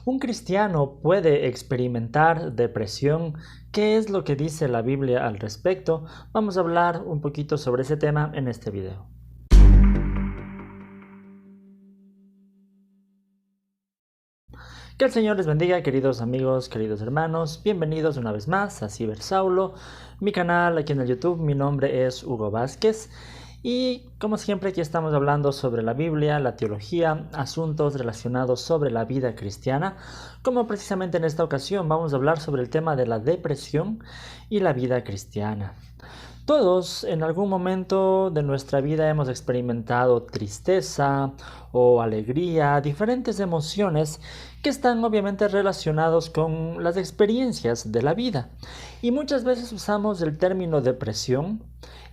¿Un cristiano puede experimentar depresión? ¿Qué es lo que dice la Biblia al respecto? Vamos a hablar un poquito sobre ese tema en este video. Que el Señor les bendiga, queridos amigos, queridos hermanos. Bienvenidos una vez más a Cibersaulo, mi canal aquí en el YouTube. Mi nombre es Hugo Vázquez. Y como siempre aquí estamos hablando sobre la Biblia, la teología, asuntos relacionados sobre la vida cristiana, como precisamente en esta ocasión vamos a hablar sobre el tema de la depresión y la vida cristiana. Todos en algún momento de nuestra vida hemos experimentado tristeza o alegría, diferentes emociones que están obviamente relacionados con las experiencias de la vida. Y muchas veces usamos el término depresión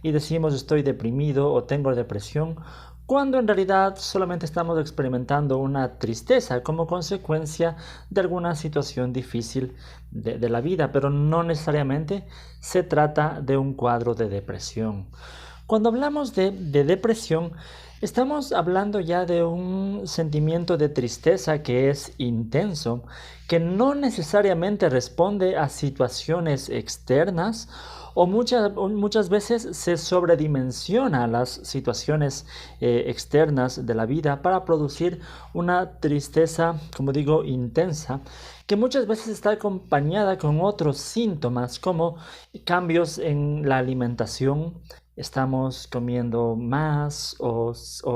y decimos estoy deprimido o tengo depresión, cuando en realidad solamente estamos experimentando una tristeza como consecuencia de alguna situación difícil de la vida, pero no necesariamente se trata de un cuadro de depresión. Cuando hablamos de depresión, estamos hablando ya de un sentimiento de tristeza que es intenso, que no necesariamente responde a situaciones externas o muchas veces se sobredimensiona las situaciones externas de la vida para producir una tristeza, como digo, intensa, que muchas veces está acompañada con otros síntomas como cambios en la alimentación. Estamos comiendo más o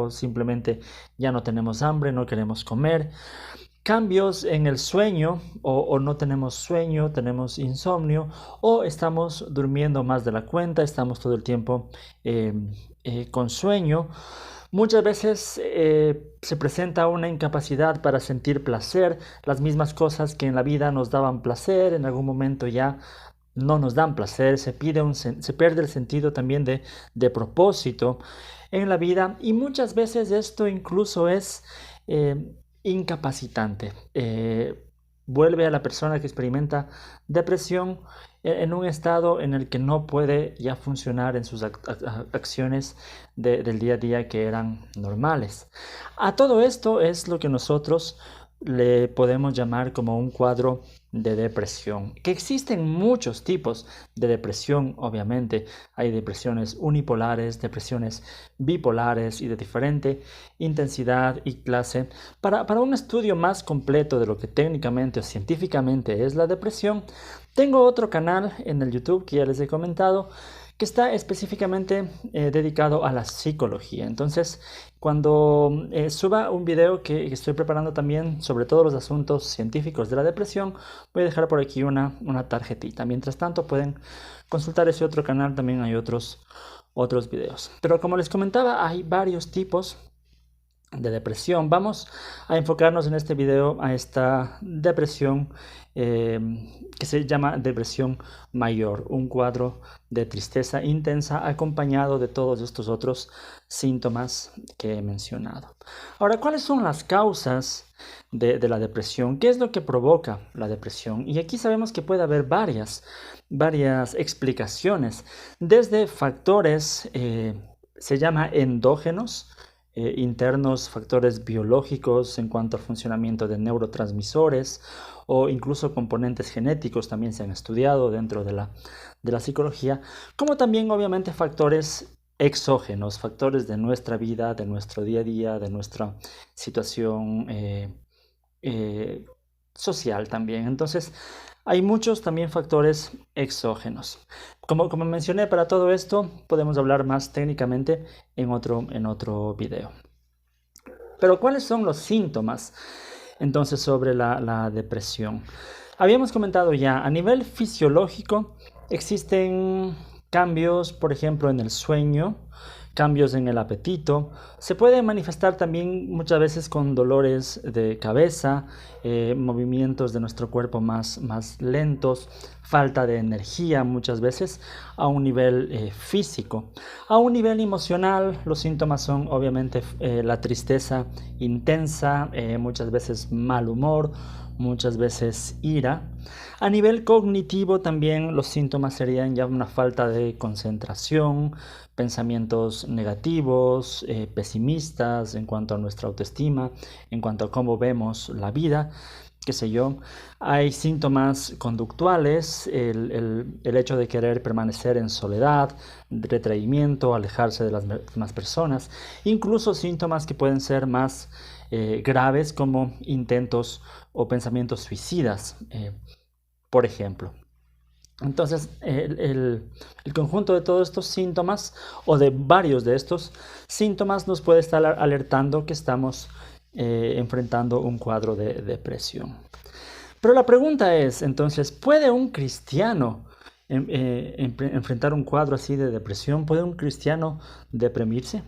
simplemente ya no tenemos hambre, no queremos comer. Cambios en el sueño o no tenemos sueño, tenemos insomnio o estamos durmiendo más de la cuenta, estamos todo el tiempo con sueño. Muchas veces se presenta una incapacidad para sentir placer, las mismas cosas que en la vida nos daban placer, en algún momento ya no nos dan placer, se pierde el sentido también de propósito en la vida y muchas veces esto incluso es incapacitante. Vuelve a la persona que experimenta depresión en un estado en el que no puede ya funcionar en sus acciones del día a día que eran normales. A todo esto es lo que nosotros le podemos llamar como un cuadro de depresión. Que existen muchos tipos de depresión, obviamente. Hay depresiones unipolares, depresiones bipolares y de diferente intensidad y clase. Para un estudio más completo de lo que técnicamente o científicamente es la depresión, tengo otro canal en el YouTube que ya les he comentado, que está específicamente dedicado a la psicología. Entonces, cuando suba un video que estoy preparando también sobre todos los asuntos científicos de la depresión, voy a dejar por aquí una tarjetita. Mientras tanto, pueden consultar ese otro canal, también hay otros videos. Pero como les comentaba, hay varios tipos de depresión. Vamos a enfocarnos en este video a esta depresión que se llama depresión mayor, un cuadro de tristeza intensa acompañado de todos estos otros síntomas que he mencionado. Ahora, ¿cuáles son las causas de la depresión? ¿Qué es lo que provoca la depresión? Y aquí sabemos que puede haber varias explicaciones, desde factores se llama endógenos, internos, factores biológicos en cuanto al funcionamiento de neurotransmisores o incluso componentes genéticos también se han estudiado dentro de la psicología, como también obviamente factores exógenos, factores de nuestra vida, de nuestro día a día, de nuestra situación social también. Entonces, hay muchos también factores exógenos. Como mencioné, para todo esto podemos hablar más técnicamente en otro video. Pero ¿cuáles son los síntomas entonces sobre la depresión? Habíamos comentado ya, a nivel fisiológico existen cambios, por ejemplo, en el sueño, cambios en el apetito. Se puede manifestar también muchas veces con dolores de cabeza, movimientos de nuestro cuerpo más lentos, falta de energía muchas veces a un nivel físico. A un nivel emocional, los síntomas son obviamente la tristeza intensa, muchas veces mal humor, muchas veces ira. A nivel cognitivo también los síntomas serían ya una falta de concentración, pensamientos negativos, pesimistas en cuanto a nuestra autoestima, en cuanto a cómo vemos la vida, qué sé yo. Hay síntomas conductuales, el hecho de querer permanecer en soledad, retraimiento, alejarse de las demás personas, incluso síntomas que pueden ser más graves como intentos o pensamientos suicidas, por ejemplo. Entonces, el conjunto de todos estos síntomas o de varios de estos síntomas nos puede estar alertando que estamos enfrentando un cuadro de depresión. Pero la pregunta es, entonces, ¿puede un cristiano enfrentar un cuadro así de depresión? ¿Puede un cristiano deprimirse?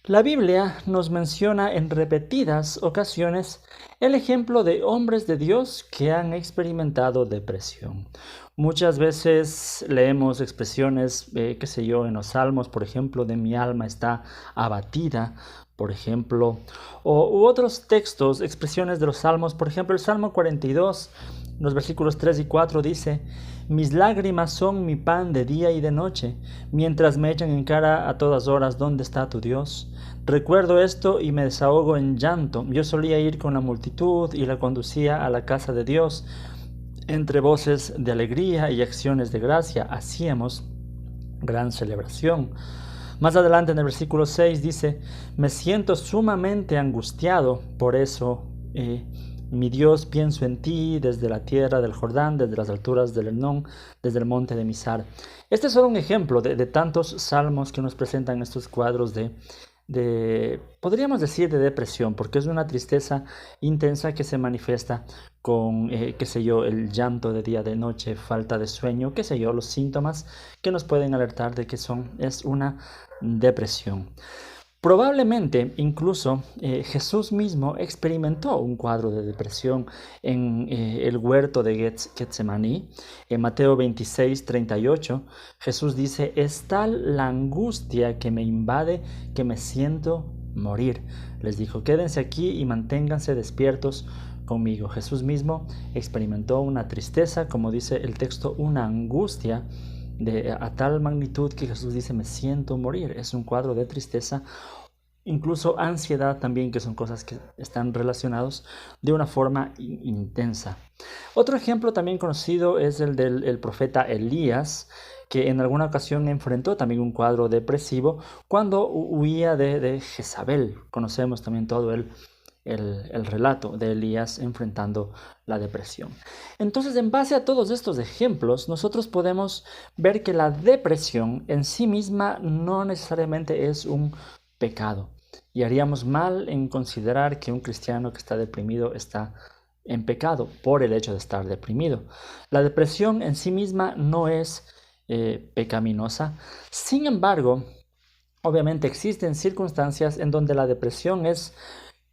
La Biblia nos menciona en repetidas ocasiones el ejemplo de hombres de Dios que han experimentado depresión. Muchas veces leemos expresiones, qué sé yo, en los salmos, por ejemplo, de mi alma está abatida, por ejemplo, u otros textos, expresiones de los salmos, por ejemplo, el Salmo 42, los versículos 3 y 4 dice: mis lágrimas son mi pan de día y de noche, mientras me echan en cara a todas horas, ¿dónde está tu Dios? Recuerdo esto y me desahogo en llanto. Yo solía ir con la multitud y la conducía a la casa de Dios. Entre voces de alegría y acciones de gracia hacíamos gran celebración. Más adelante en el versículo 6 dice: me siento sumamente angustiado, por eso, mi Dios, pienso en ti desde la tierra del Jordán, desde las alturas del Hermón, desde el monte de Mizar. Este es solo un ejemplo de tantos salmos que nos presentan estos cuadros podríamos decir, de depresión, porque es una tristeza intensa que se manifiesta con, qué sé yo, el llanto de día, de noche, falta de sueño, qué sé yo, los síntomas que nos pueden alertar de que es una depresión. Probablemente incluso Jesús mismo experimentó un cuadro de depresión en el huerto de Getsemaní. En Mateo 26, 38, Jesús dice: es tal la angustia que me invade que me siento morir. Les dijo: quédense aquí y manténganse despiertos conmigo. Jesús mismo experimentó una tristeza, como dice el texto, una angustia a tal magnitud que Jesús dice: me siento morir. Es un cuadro de tristeza, incluso ansiedad también, que son cosas que están relacionados de una forma intensa. Otro ejemplo también conocido es el del profeta Elías, que en alguna ocasión enfrentó también un cuadro depresivo cuando huía de Jezabel. Conocemos también todo el relato de Elías enfrentando la depresión. Entonces, en base a todos estos ejemplos, nosotros podemos ver que la depresión en sí misma no necesariamente es un pecado, y haríamos mal en considerar que un cristiano que está deprimido está en pecado por el hecho de estar deprimido. La depresión en sí misma no es pecaminosa. Sin embargo, obviamente existen circunstancias en donde la depresión es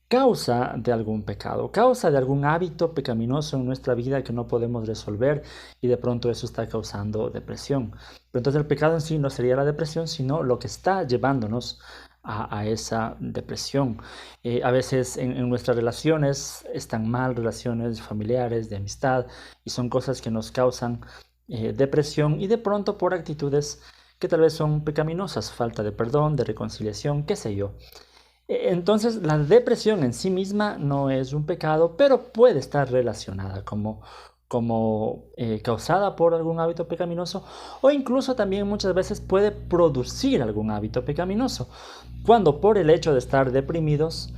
causa de algún pecado, causa de algún hábito pecaminoso en nuestra vida que no podemos resolver, y de pronto eso está causando depresión. Pero entonces el pecado en sí no sería la depresión, sino lo que está llevándonos a esa depresión. A veces en nuestras relaciones están mal, relaciones familiares, de amistad, y son cosas que nos causan depresión, y de pronto por actitudes que tal vez son pecaminosas, falta de perdón, de reconciliación, qué sé yo. Entonces, la depresión en sí misma no es un pecado, pero puede estar relacionada como causada por algún hábito pecaminoso, o incluso también muchas veces puede producir algún hábito pecaminoso, cuando por el hecho de estar deprimidos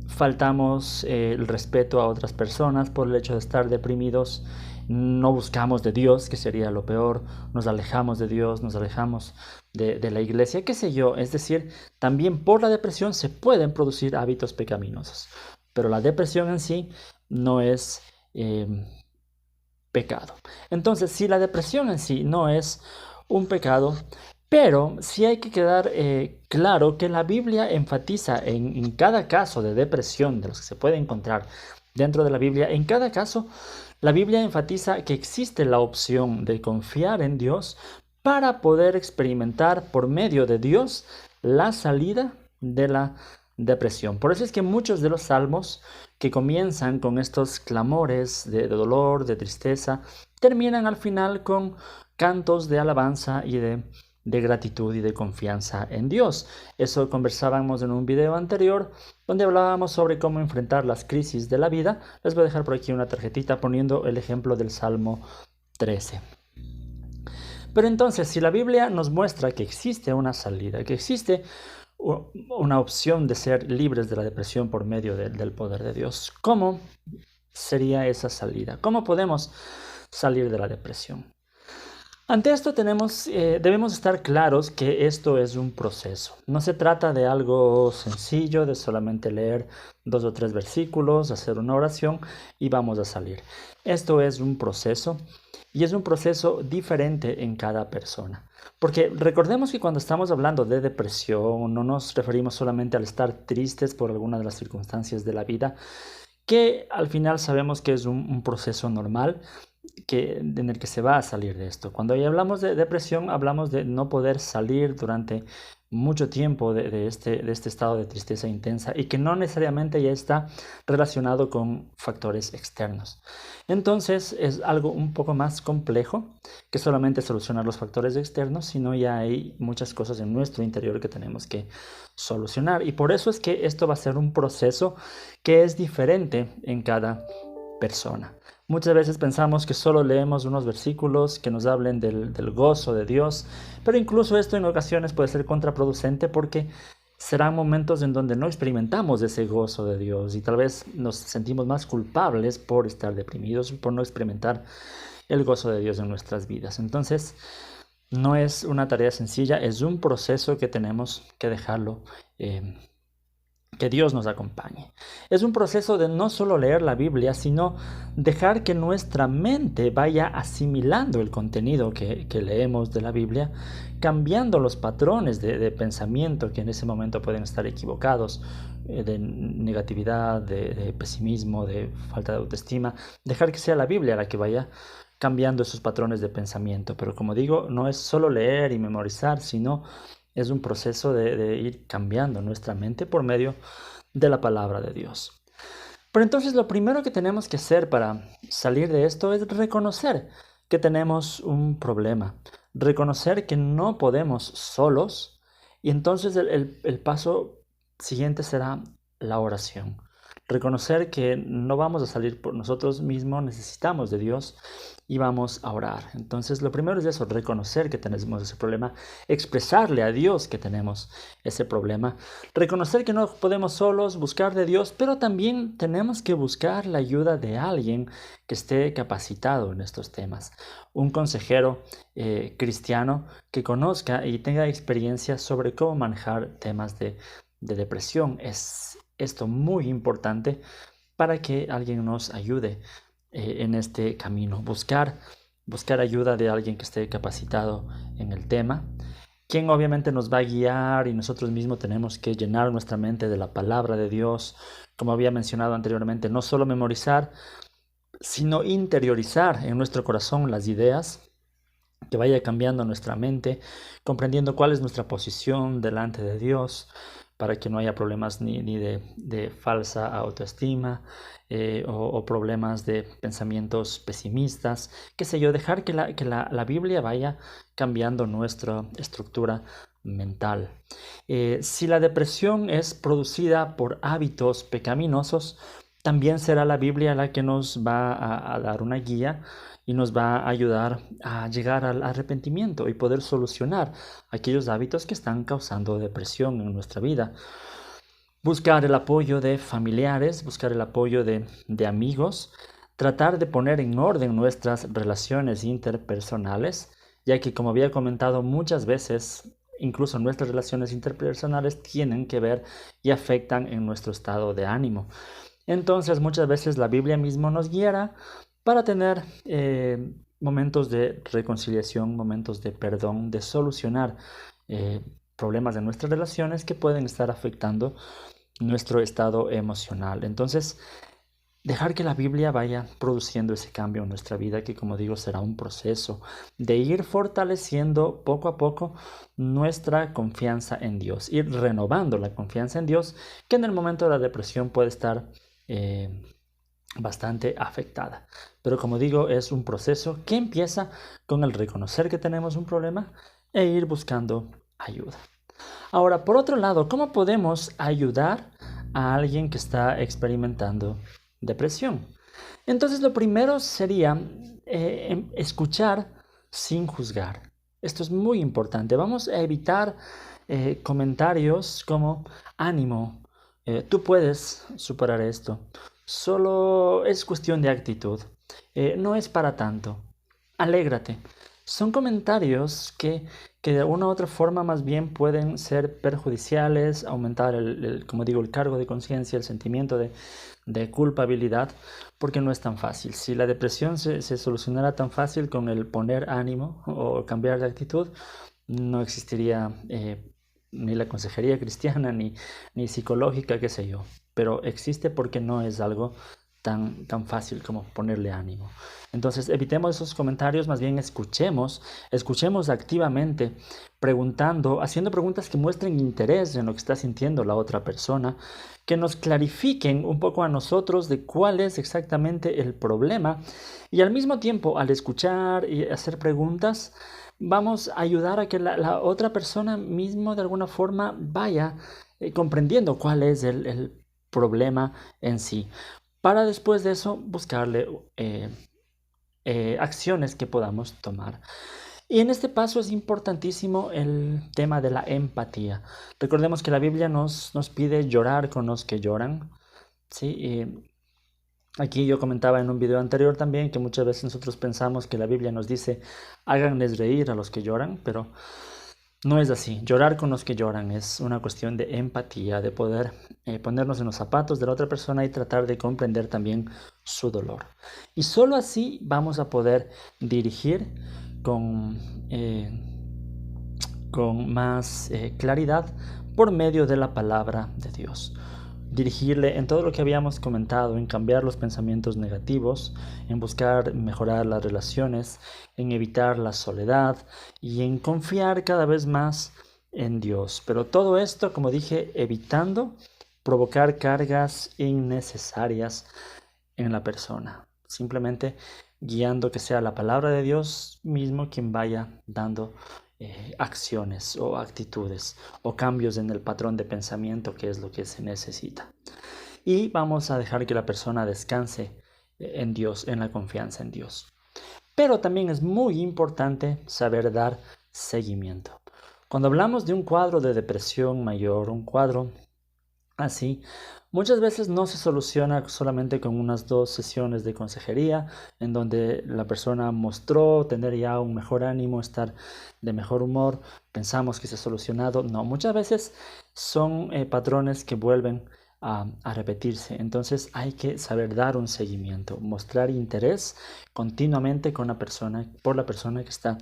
faltamos el respeto a otras personas, por el hecho de estar deprimidos no buscamos de Dios, que sería lo peor, nos alejamos de Dios, nos alejamos de la iglesia, qué sé yo. Es decir, también por la depresión se pueden producir hábitos pecaminosos, pero la depresión en sí no es pecado. Entonces, si la depresión en sí no es un pecado, pero sí hay que quedar claro que la Biblia enfatiza en cada caso de depresión de los que se puede encontrar dentro de la Biblia, en cada caso la Biblia enfatiza que existe la opción de confiar en Dios para poder experimentar por medio de Dios la salida de la depresión. Por eso es que muchos de los salmos que comienzan con estos clamores de dolor, de tristeza, terminan al final con cantos de alabanza y de de gratitud y de confianza en Dios. Eso conversábamos en un video anterior donde hablábamos sobre cómo enfrentar las crisis de la vida. Les voy a dejar por aquí una tarjetita poniendo el ejemplo del Salmo 13. Pero entonces, si la Biblia nos muestra que existe una salida, que existe una opción de ser libres de la depresión por medio del poder de Dios, ¿cómo sería esa salida? ¿Cómo podemos salir de la depresión? Ante esto debemos estar claros que esto es un proceso. No se trata de algo sencillo, de solamente leer 2 o 3 versículos, hacer una oración y vamos a salir. Esto es un proceso y es un proceso diferente en cada persona. Porque recordemos que cuando estamos hablando de depresión no nos referimos solamente al estar tristes por alguna de las circunstancias de la vida, que al final sabemos que es un proceso normal en el que se va a salir de esto. Cuando ya hablamos de depresión, hablamos de no poder salir durante mucho tiempo de este estado de tristeza intensa y que no necesariamente ya está relacionado con factores externos. Entonces es algo un poco más complejo que solamente solucionar los factores externos, sino ya hay muchas cosas en nuestro interior que tenemos que solucionar. Y por eso es que esto va a ser un proceso que es diferente en cada persona. Muchas veces pensamos que solo leemos unos versículos que nos hablen del gozo de Dios, pero incluso esto en ocasiones puede ser contraproducente porque serán momentos en donde no experimentamos ese gozo de Dios y tal vez nos sentimos más culpables por estar deprimidos, por no experimentar el gozo de Dios en nuestras vidas. Entonces, no es una tarea sencilla, es un proceso que tenemos que dejarlo que Dios nos acompañe. Es un proceso de no solo leer la Biblia, sino dejar que nuestra mente vaya asimilando el contenido que leemos de la Biblia, cambiando los patrones de pensamiento que en ese momento pueden estar equivocados, de negatividad, de pesimismo, de falta de autoestima. Dejar que sea la Biblia la que vaya cambiando esos patrones de pensamiento. Pero como digo, no es solo leer y memorizar, sino es un proceso de ir cambiando nuestra mente por medio de la palabra de Dios. Pero entonces lo primero que tenemos que hacer para salir de esto es reconocer que tenemos un problema, reconocer que no podemos solos y entonces el paso siguiente será la oración. Reconocer que no vamos a salir por nosotros mismos, necesitamos de Dios y vamos a orar. Entonces lo primero es eso, reconocer que tenemos ese problema, expresarle a Dios que tenemos ese problema, reconocer que no podemos solos, buscar de Dios, pero también tenemos que buscar la ayuda de alguien que esté capacitado en estos temas. Un consejero cristiano que conozca y tenga experiencia sobre cómo manejar temas de depresión. Es esto muy importante para que alguien nos ayude en este camino. Buscar ayuda de alguien que esté capacitado en el tema, quien obviamente nos va a guiar y nosotros mismos tenemos que llenar nuestra mente de la palabra de Dios. Como había mencionado anteriormente, no solo memorizar, sino interiorizar en nuestro corazón las ideas, que vaya cambiando nuestra mente, comprendiendo cuál es nuestra posición delante de Dios, para que no haya problemas ni de falsa autoestima o problemas de pensamientos pesimistas, qué sé yo, dejar que la Biblia vaya cambiando nuestra estructura mental. Si la depresión es producida por hábitos pecaminosos, también será la Biblia la que nos va a dar una guía y nos va a ayudar a llegar al arrepentimiento y poder solucionar aquellos hábitos que están causando depresión en nuestra vida. Buscar el apoyo de familiares, buscar el apoyo de amigos, tratar de poner en orden nuestras relaciones interpersonales, ya que como había comentado muchas veces, incluso nuestras relaciones interpersonales tienen que ver y afectan en nuestro estado de ánimo. Entonces muchas veces la Biblia mismo nos guiará para tener momentos de reconciliación, momentos de perdón, de solucionar problemas de nuestras relaciones que pueden estar afectando nuestro estado emocional. Entonces, dejar que la Biblia vaya produciendo ese cambio en nuestra vida, que como digo será un proceso de ir fortaleciendo poco a poco nuestra confianza en Dios, ir renovando la confianza en Dios, que en el momento de la depresión puede estar bastante afectada. Pero como digo, es un proceso que empieza con el reconocer que tenemos un problema, e ir buscando ayuda. Ahora, por otro lado, ¿cómo podemos ayudar a alguien que está experimentando depresión? Entonces, lo primero sería escuchar sin juzgar. Esto es muy importante. Vamos a evitar comentarios como ánimo, tú puedes superar esto, solo es cuestión de actitud, no es para tanto, alégrate. Son comentarios que de una u otra forma más bien pueden ser perjudiciales, aumentar como digo, el cargo de conciencia, el sentimiento de culpabilidad, porque no es tan fácil. Si la depresión se solucionara tan fácil con el poner ánimo o cambiar de actitud, no existiría ni la consejería cristiana, ni psicológica, qué sé yo. Pero existe porque no es algo tan fácil como ponerle ánimo. Entonces evitemos esos comentarios, más bien escuchemos activamente, preguntando, haciendo preguntas que muestren interés en lo que está sintiendo la otra persona, que nos clarifiquen un poco a nosotros de cuál es exactamente el problema, y al mismo tiempo, al escuchar y hacer preguntas, vamos a ayudar a que la otra persona mismo de alguna forma vaya comprendiendo cuál es el problema en sí, para después de eso buscarle acciones que podamos tomar. Y en este paso es importantísimo el tema de la empatía. Recordemos que la Biblia nos pide llorar con los que lloran, ¿sí? Aquí yo comentaba en un video anterior también que muchas veces nosotros pensamos que la Biblia nos dice háganles reír a los que lloran, pero no es así. Llorar con los que lloran es una cuestión de empatía, de poder ponernos en los zapatos de la otra persona y tratar de comprender también su dolor. Y solo así vamos a poder dirigir con más claridad por medio de la palabra de Dios. Dirigirle en todo lo que habíamos comentado, en cambiar los pensamientos negativos, en buscar mejorar las relaciones, en evitar la soledad y en confiar cada vez más en Dios. Pero todo esto, como dije, evitando provocar cargas innecesarias en la persona. Simplemente guiando que sea la palabra de Dios mismo quien vaya dando acciones o actitudes o cambios en el patrón de pensamiento, que es lo que se necesita. Y vamos a dejar que la persona descanse en Dios, en la confianza en Dios. Pero también es muy importante saber dar seguimiento. Cuando hablamos de un cuadro de depresión mayor, un cuadro así, muchas veces no se soluciona solamente con unas 2 sesiones de consejería en donde la persona mostró tener ya un mejor ánimo, estar de mejor humor, pensamos que se ha solucionado. No, muchas veces son patrones que vuelven a repetirse. Entonces hay que saber dar un seguimiento, mostrar interés continuamente por la persona que está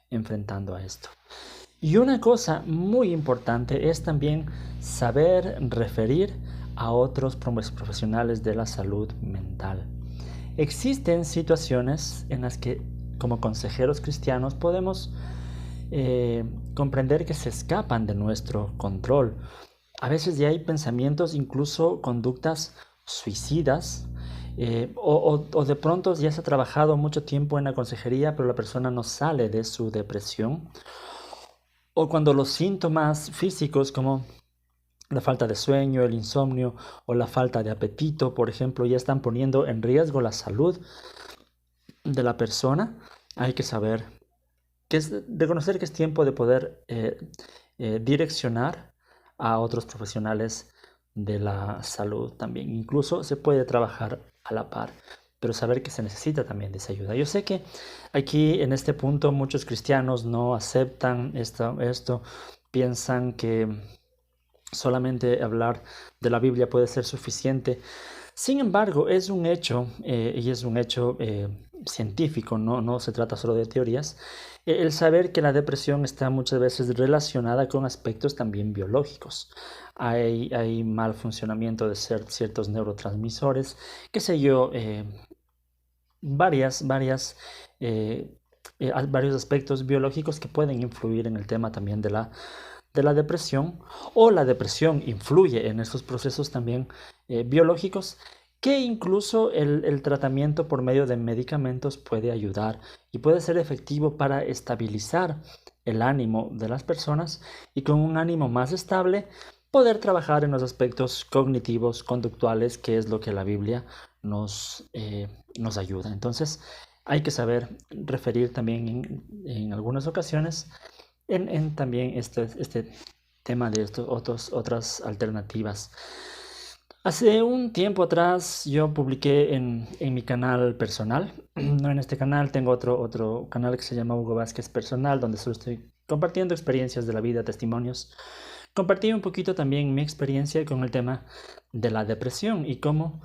enfrentando a esto. Y una cosa muy importante es también saber referir a otros profesionales de la salud mental. Existen situaciones en las que como consejeros cristianos podemos comprender que se escapan de nuestro control. A veces ya hay pensamientos, incluso conductas suicidas, o de pronto ya se ha trabajado mucho tiempo en la consejería, pero la persona no sale de su depresión. O cuando los síntomas físicos como la falta de sueño, el insomnio o la falta de apetito, por ejemplo, ya están poniendo en riesgo la salud de la persona, hay que saber reconocer que es tiempo de poder direccionar a otros profesionales de la salud también. Incluso se puede trabajar a la par, pero saber que se necesita también de esa ayuda. Yo sé que aquí en este punto muchos cristianos no aceptan esto, piensan que solamente hablar de la Biblia puede ser suficiente. Sin embargo, es un hecho, y es un hecho científico, no se trata solo de teorías, el saber que la depresión está muchas veces relacionada con aspectos también biológicos. Hay mal funcionamiento de ciertos neurotransmisores, qué sé yo, varios aspectos biológicos que pueden influir en el tema también de la depresión, o la depresión influye en estos procesos también biológicos que incluso el tratamiento por medio de medicamentos puede ayudar y puede ser efectivo para estabilizar el ánimo de las personas y con un ánimo más estable poder trabajar en los aspectos cognitivos, conductuales, que es lo que la Biblia nos ayuda. Entonces hay que saber referir también en algunas ocasiones en también este tema de otras alternativas. Hace un tiempo atrás yo publiqué en mi canal personal, no en este canal, tengo otro canal que se llama Hugo Vázquez Personal, donde solo estoy compartiendo experiencias de la vida, testimonios. Compartí un poquito también mi experiencia con el tema de la depresión y cómo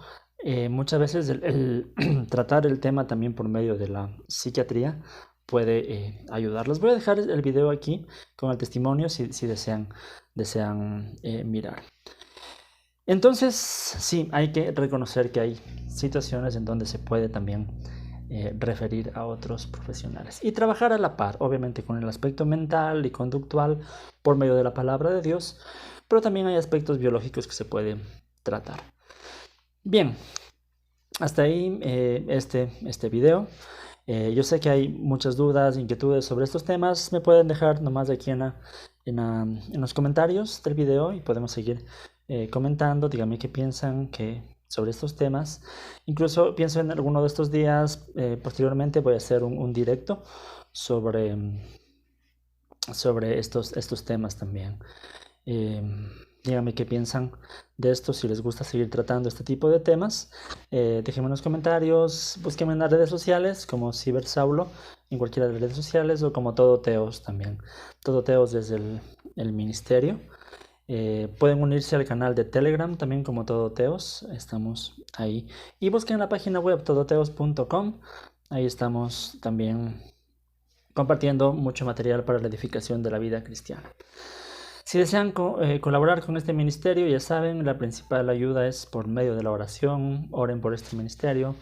muchas veces el tratar el tema también por medio de la psiquiatría puede ayudarlos. Voy a dejar el video aquí con el testimonio si desean mirar. Entonces, sí, hay que reconocer que hay situaciones en donde se puede también referir a otros profesionales y trabajar a la par, obviamente con el aspecto mental y conductual por medio de la palabra de Dios, pero también hay aspectos biológicos que se pueden tratar. Bien, hasta ahí este video. Yo sé que hay muchas dudas, inquietudes sobre estos temas. Me pueden dejar nomás aquí en los comentarios del video y podemos seguir comentando. Díganme qué piensan sobre estos temas. Incluso pienso en alguno de estos días, posteriormente voy a hacer un directo sobre estos temas también. Díganme qué piensan de esto, si les gusta seguir tratando este tipo de temas. Déjenme en los comentarios, búsquenme en las redes sociales como Cibersaulo, en cualquiera de las redes sociales, o como Todo Teos también. Todo Teos desde el ministerio. Pueden unirse al canal de Telegram también como Todo Teos, estamos ahí. Y busquen la página web todoteos.com, ahí estamos también compartiendo mucho material para la edificación de la vida cristiana. Si desean colaborar con este ministerio, ya saben, la principal ayuda es por medio de la oración. Oren por este ministerio.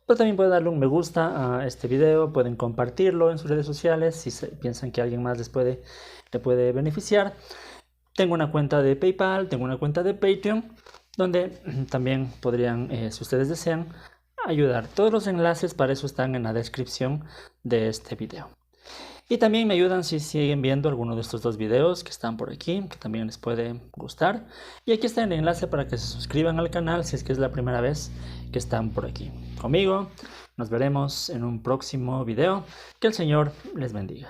Pero también pueden darle un me gusta a este video, pueden compartirlo en sus redes sociales si piensan que alguien más le puede beneficiar. Tengo una cuenta de PayPal, tengo una cuenta de Patreon, donde también podrían, si ustedes desean, ayudar. Todos los enlaces para eso están en la descripción de este video. Y también me ayudan si siguen viendo alguno de estos dos videos que están por aquí, que también les puede gustar. Y aquí está el enlace para que se suscriban al canal si es que es la primera vez que están por aquí conmigo. Nos veremos en un próximo video. Que el Señor les bendiga.